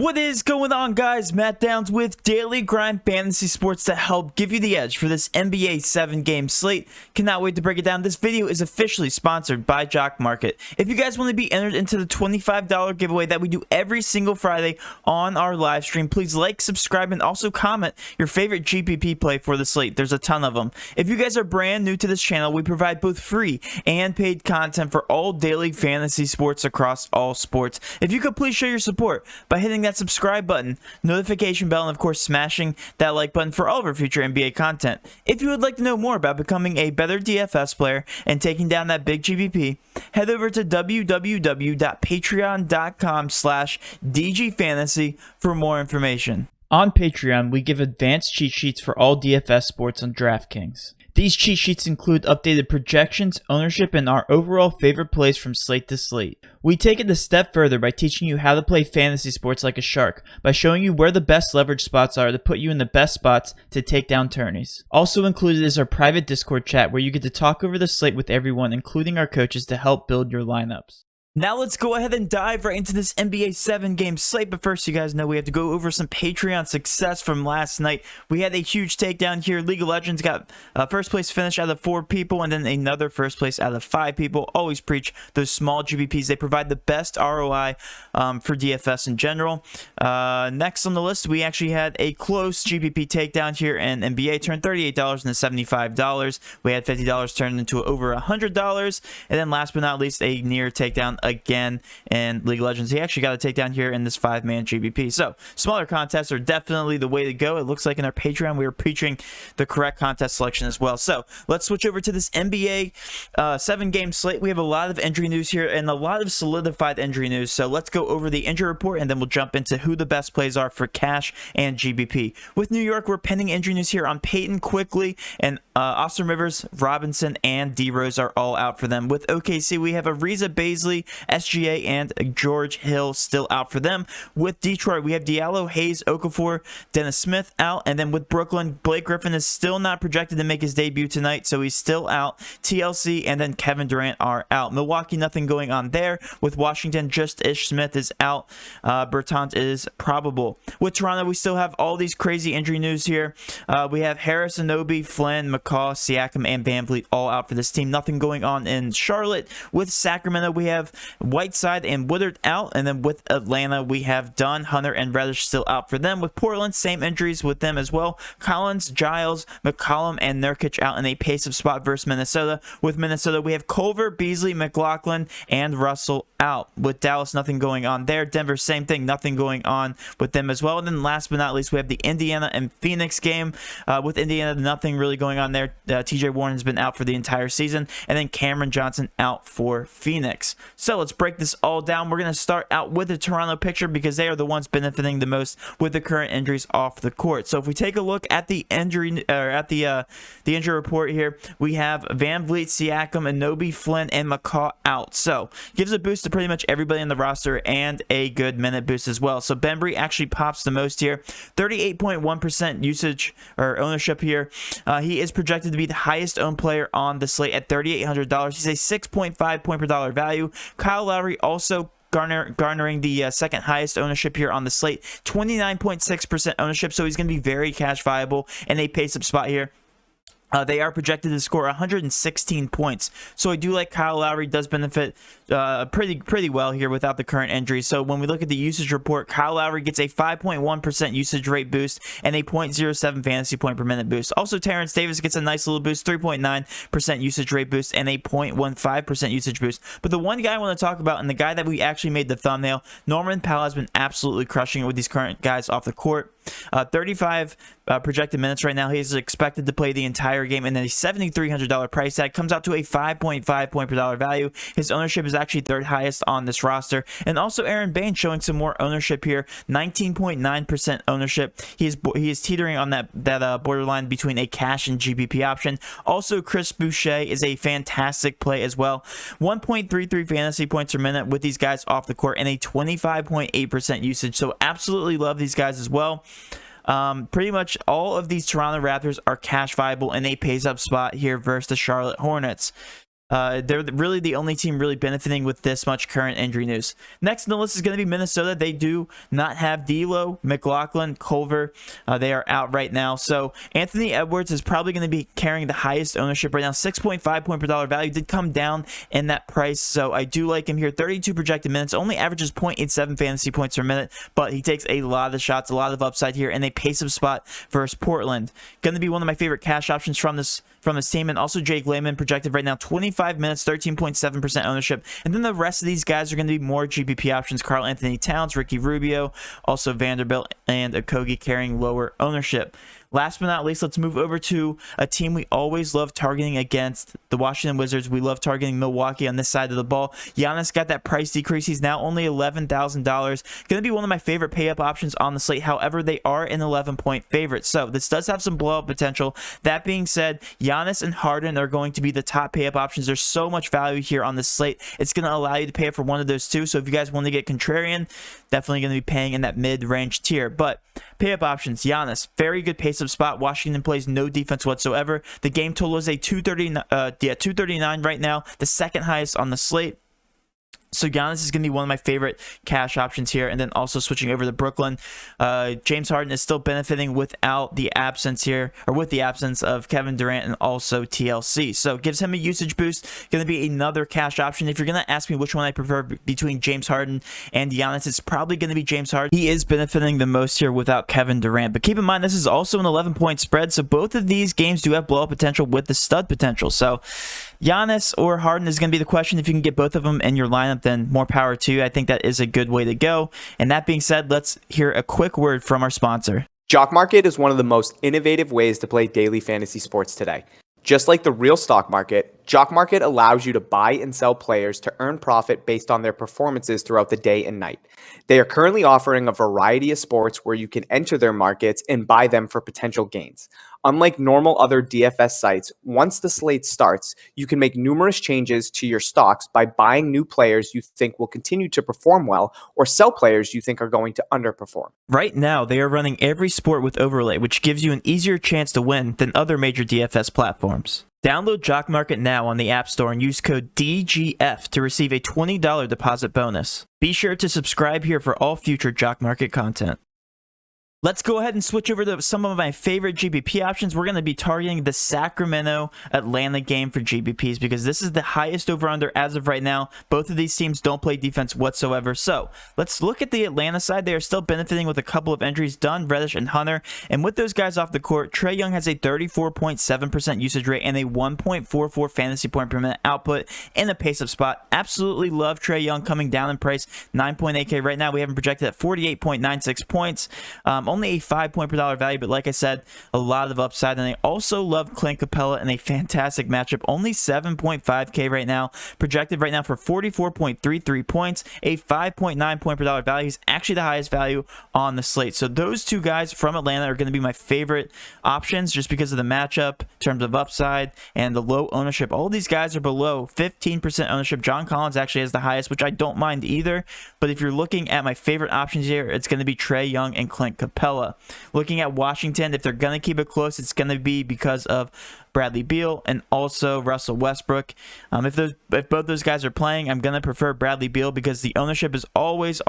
What is going on, guys? Matt Downs with Daily Grind Fantasy Sports to help give you the edge for this NBA 7-game slate. Cannot wait to break it down. This video is officially sponsored by Jock Market. If you guys want to be entered into the $25 giveaway that we do every single Friday on our live stream, please like, subscribe, and also comment your favorite GPP play for the slate. There's a ton of them. If you guys are brand new to this channel, we provide both free and paid content for all daily fantasy sports across all sports. If you could please show your support by hitting that subscribe button, notification bell, and of course smashing that like button for all of our future NBA content. If you would like to know more about becoming a better DFS player and taking down that big GPP, head over to www.patreon.com/dgfantasy for more information. On Patreon, we give advanced cheat sheets for all DFS sports on DraftKings. These cheat sheets include updated projections, ownership, and our overall favorite plays from slate to slate. We take it a step further by teaching you how to play fantasy sports like a shark, by showing you where the best leverage spots are to put you in the best spots to take down tourneys. Also included is our private Discord chat where you get to talk over the slate with everyone, including our coaches, to help build your lineups. Now let's go ahead and dive right into this NBA 7-game slate, but first you guys know we have to go over some Patreon success from last night. We had a huge takedown here. League of Legends got first place finish out of 4 people and then another first place out of 5 people. Always preach those small GPPs. They provide the best ROI for DFS in general. Next on the list, we actually had a close GPP takedown here in NBA. Turned $38 into $75. We had $50 turned into over $100. And then last but not least, a near takedown again in League of Legends. He actually got a takedown here in this 5-man GPP. So smaller contests are definitely the way to go. It looks like in our Patreon we are preaching the correct contest selection as well. So let's switch over to this NBA 7-game slate. We have a lot of injury news here and a lot of solidified injury news. So let's go over the injury report and then we'll jump into who the best plays are for cash and GPP. With New York, we're pending injury news here on Peyton quickly, and Austin Rivers, Robinson, and D Rose are all out for them. With OKC, we have Ariza Baisley, SGA, and George Hill still out for them. With Detroit, we have Diallo, Hayes, Okafor, Dennis Smith out. And then with Brooklyn, Blake Griffin is still not projected to make his debut tonight, so he's still out. TLC and then Kevin Durant are out. Milwaukee, nothing going on there. With Washington, just Ish Smith is out. Bertans is probable. With Toronto, we still have all these crazy injury news here. We have Harris, Anobi, Flynn, McCaw, Siakam, and VanVleet all out for this team. Nothing going on in Charlotte. With Sacramento, we have Whiteside and Woodard out, and then with Atlanta we have Dunn, Hunter, and Reddish still out for them. With Portland, same injuries with them as well. Collins, Giles, McCollum, and Nurkic out in a pace-up spot versus Minnesota. With Minnesota, we have Culver, Beasley, McLaughlin, and Russell out. With Dallas, nothing going on there. Denver, same thing, nothing going on with them as well. And then last but not least, we have the Indiana and Phoenix game. With Indiana, nothing really going on there. TJ Warren has been out for the entire season, and then Cameron Johnson out for Phoenix. So let's break this all down. We're going to start out with the Toronto picture because they are the ones benefiting the most with the current injuries off the court. So if we take a look at the injury the injury report here, we have VanVleet, Siakam, Anobi, Flynn, and McCaw out. So gives a boost to pretty much everybody in the roster and a good minute boost as well. So Bembry actually pops the most here, 38.1% usage or ownership here. He is projected to be the highest owned player on the slate at $3,800. He's a 6.5 point per dollar value. Kyle Lowry also garnering the second highest ownership here on the slate, 29.6% ownership, so he's going to be very cash viable in a pace-up spot here. They are projected to score 116 points. So I do like Kyle Lowry does benefit pretty well here without the current injury. So when we look at the usage report, Kyle Lowry gets a 5.1% usage rate boost and a 0.07 fantasy point per minute boost. Also, Terrence Davis gets a nice little boost, 3.9% usage rate boost and a 0.15% usage boost. But the one guy I want to talk about, and the guy that we actually made the thumbnail, Norman Powell, has been absolutely crushing it with these current guys off the court. 35 projected minutes right now. He's expected to play the entire game, and then a $7,300 price tag comes out to a 5.5 point per dollar value. His ownership is actually third highest on this roster. And also Aaron Bain showing some more ownership here, 19.9% ownership. He is teetering on that borderline between a cash and GPP option. Also, Chris Boucher is a fantastic play as well. 1.33 fantasy points per minute with these guys off the court and a 25.8% usage. So absolutely love these guys as well. Pretty much all of these Toronto Raptors are cash viable in a pace-up spot here versus the Charlotte Hornets. They're really the only team really benefiting with this much current injury news. Next on the list is going to be Minnesota. They do not have D'Lo, McLaughlin, Culver. They are out right now. So Anthony Edwards is probably going to be carrying the highest ownership right now. 6.5 point per dollar value did come down in that price. So I do like him here. 32 projected minutes. Only averages 0.87 fantasy points per minute. But he takes a lot of shots, a lot of upside here, and a pace-up spot versus Portland. Going to be one of my favorite cash options from this team. And also Jake Layman projected right now 25 minutes, 13.7% ownership. And then the rest of these guys are going to be more GPP options. Karl Anthony Towns, Ricky Rubio, also Vanderbilt, and Okogie carrying lower ownership. Last but not least, let's move over to a team we always love targeting against, the Washington Wizards. We love targeting Milwaukee on this side of the ball. Giannis got that price decrease. He's now only $11,000. Going to be one of my favorite pay-up options on the slate. However, they are an 11-point favorite, so this does have some blowout potential. That being said, Giannis and Harden are going to be the top pay-up options. There's so much value here on this slate. It's going to allow you to pay up for one of those two, so if you guys want to get contrarian, definitely going to be paying in that mid-range tier. But pay-up options, Giannis, very good pace-up spot. Washington plays no defense whatsoever. The game total is a 239 right now, the second highest on the slate. So Giannis is going to be one of my favorite cash options here. And then also switching over to Brooklyn, James Harden is still benefiting without the absence here, or with the absence of Kevin Durant and also TLC. So it gives him a usage boost. Going to be another cash option. If you're going to ask me which one I prefer between James Harden and Giannis, it's probably going to be James Harden. He is benefiting the most here without Kevin Durant. But keep in mind, this is also an 11-point spread. So both of these games do have blowout potential with the stud potential. So Giannis or Harden is going to be the question. If you can get both of them in your lineup, then more power to you. I think that is a good way to go. And that being said, let's hear a quick word from our sponsor. Jock Market is one of the most innovative ways to play daily fantasy sports today. Just like the real stock market, Jock Market allows you to buy and sell players to earn profit based on their performances throughout the day and night. They are currently offering a variety of sports where you can enter their markets and buy them for potential gains. Unlike normal other DFS sites, once the slate starts, you can make numerous changes to your stocks by buying new players you think will continue to perform well or sell players you think are going to underperform. Right now, they are running every sport with overlay, which gives you an easier chance to win than other major DFS platforms. Download Jock Market now on the App Store and use code DGF to receive a $20 deposit bonus. Be sure to subscribe here for all future Jock Market content. Let's go ahead and switch over to some of my favorite GPP options. We're going to be targeting the Sacramento-Atlanta game for GPPs because this is the highest over-under as of right now. Both of these teams don't play defense whatsoever. So let's look at the Atlanta side. They are still benefiting with a couple of injuries, Dunn, Reddish, and Hunter. And with those guys off the court, Trae Young has a 34.7% usage rate and a 1.44 fantasy point per minute output in a pace-up spot. Absolutely love Trae Young coming down in price, 9.8K right now. We have him projected at 48.96 points. Only a 5 point per dollar value, but like I said, a lot of upside. And I also love Clint Capella in a fantastic matchup. Only 7.5K right now, projected right now for 44.33 points, a 5.9 point per dollar value. He's actually the highest value on the slate. So those two guys from Atlanta are going to be my favorite options just because of the matchup in terms of upside and the low ownership. All these guys are below 15% ownership. John Collins actually has the highest, which I don't mind either. But if you're looking at my favorite options here, it's going to be Trae Young and Clint Capella. Looking at Washington, if they're going to keep it close, it's going to be because of Bradley Beal and also Russell Westbrook. If both those guys are playing, I'm going to prefer Bradley Beal because the ownership is always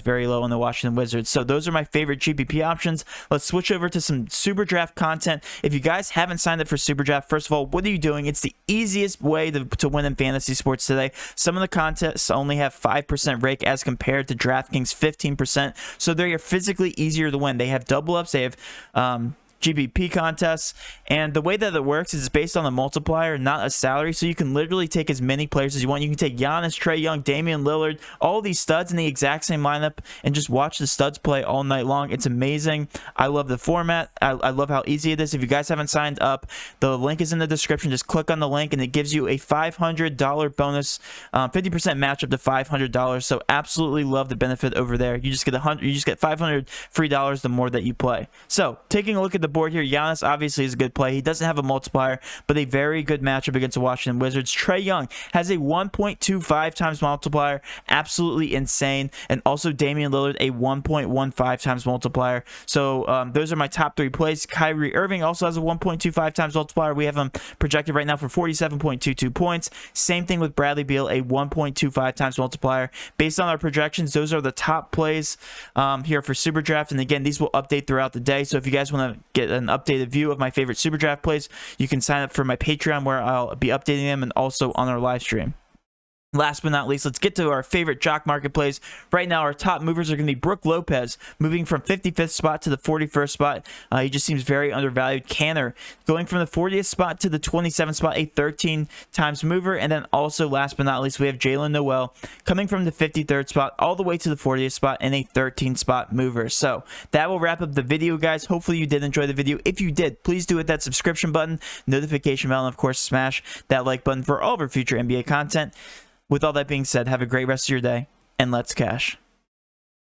very low on the Washington Wizards. So those are my favorite GPP options. Let's switch over to some SuperDraft content. If you guys haven't signed up for SuperDraft, first of all, what are you doing? It's the easiest way to win in fantasy sports today. Some of the contests only have 5% rake as compared to DraftKings 15%. So they are physically easier to win. They have double ups. They have GPP contests, and the way that it works is it's based on a multiplier, not a salary, so you can literally take as many players as you want. You can take Giannis, Trae Young, Damian Lillard, all these studs in the exact same lineup and just watch the studs play all night long. It's amazing. I love the format. I love how easy it is. If you guys haven't signed up, the link is in the description. Just click on the link and it gives you a $500 bonus, 50% match up to $500. So absolutely love the benefit over there. You just get $500 free dollars the more that you play. So taking a look at the the board here. Giannis obviously is a good play. He doesn't have a multiplier, but a very good matchup against the Washington Wizards. Trae Young has a 1.25 times multiplier, absolutely insane. And also Damian Lillard, a 1.15 times multiplier. So those are my top 3 plays. Kyrie Irving also has a 1.25 times multiplier. We have him projected right now for 47.22 points. Same thing with Bradley Beal, a 1.25 times multiplier. Based on our projections, those are the top plays here for SuperDraft. And again, these will update throughout the day. So if you guys want to get an updated view of my favorite SuperDraft plays, you can sign up for my Patreon where I'll be updating them, and also on our live stream. Last but not least, let's get to our favorite jock market plays. Right now, our top movers are going to be Brook Lopez, moving from 55th spot to the 41st spot. He just seems very undervalued. Canner going from the 40th spot to the 27th spot, a 13 times mover. And then also, last but not least, we have Jalen Noel coming from the 53rd spot all the way to the 40th spot and a 13 spot mover. So that will wrap up the video, guys. Hopefully you did enjoy the video. If you did, please do hit that subscription button, notification bell, and of course, smash that like button for all of our future NBA content. With all that being said, have a great rest of your day, and let's cash.